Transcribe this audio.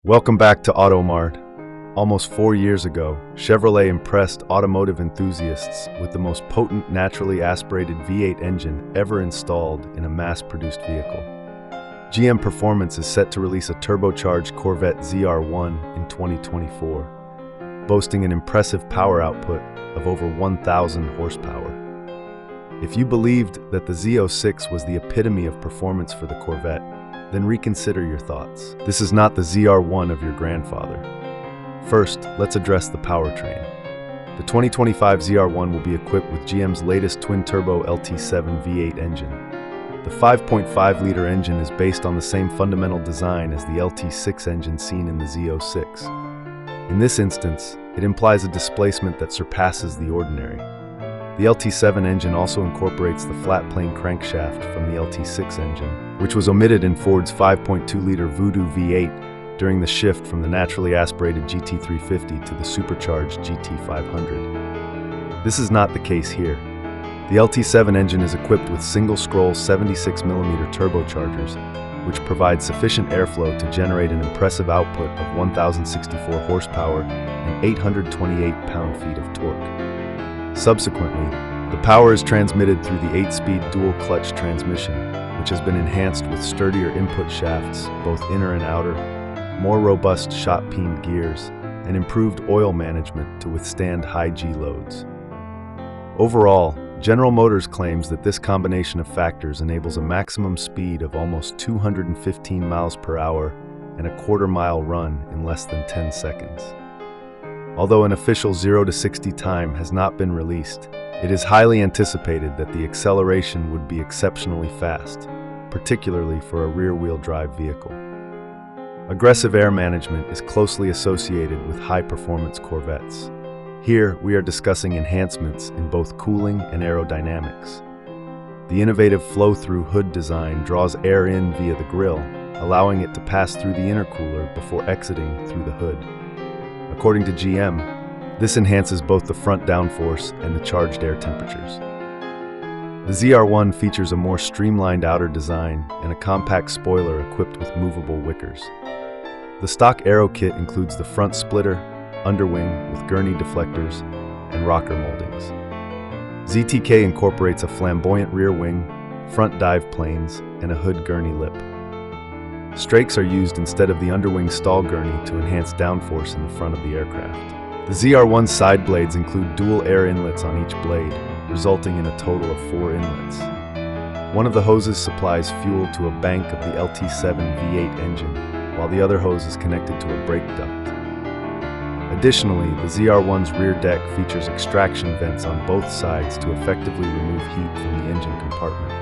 Welcome back to AutoMart. Almost 4 years ago, Chevrolet impressed automotive enthusiasts with the most potent naturally aspirated V8 engine ever installed in a mass-produced vehicle. GM Performance is set to release a turbocharged Corvette ZR1 in 2024, boasting an impressive power output of over 1,000 horsepower. If you believed that the Z06 was the epitome of performance for the Corvette, then reconsider your thoughts. This is not the ZR1 of your grandfather. First, let's address the powertrain. The 2025 ZR1 will be equipped with GM's latest twin-turbo LT7 V8 engine. The 5.5-liter engine is based on the same fundamental design as the LT6 engine seen in the Z06. In this instance, it implies a displacement that surpasses the ordinary. The LT7 engine also incorporates the flat-plane crankshaft from the LT6 engine, which was omitted in Ford's 5.2-liter Voodoo V8 during the shift from the naturally aspirated GT350 to the supercharged GT500. This is not the case here. The LT7 engine is equipped with single-scroll 76mm turbochargers, which provide sufficient airflow to generate an impressive output of 1,064 horsepower and 828 pound-feet of torque. Subsequently, the power is transmitted through the 8-speed dual-clutch transmission, which has been enhanced with sturdier input shafts, both inner and outer, more robust shot-peened gears, and improved oil management to withstand high G loads. Overall, General Motors claims that this combination of factors enables a maximum speed of almost 215 miles per hour and a quarter-mile run in less than 10 seconds. Although an official 0 to 60 time has not been released, it is highly anticipated that the acceleration would be exceptionally fast, particularly for a rear-wheel drive vehicle. Aggressive air management is closely associated with high-performance Corvettes. Here, we are discussing enhancements in both cooling and aerodynamics. The innovative flow-through hood design draws air in via the grille, allowing it to pass through the intercooler before exiting through the hood. According to GM, this enhances both the front downforce and the charged air temperatures. The ZR1 features a more streamlined outer design and a compact spoiler equipped with movable wickers. The stock aero kit includes the front splitter, underwing with gurney deflectors, and rocker moldings. ZTK incorporates a flamboyant rear wing, front dive planes, and a hood gurney lip. Strakes are used instead of the underwing stall gurney to enhance downforce in the front of the aircraft. The ZR1's side blades include dual air inlets on each blade, resulting in a total of 4 inlets. One of the hoses supplies fuel to a bank of the LT7 V8 engine, while the other hose is connected to a brake duct. Additionally, the ZR1's rear deck features extraction vents on both sides to effectively remove heat from the engine compartment.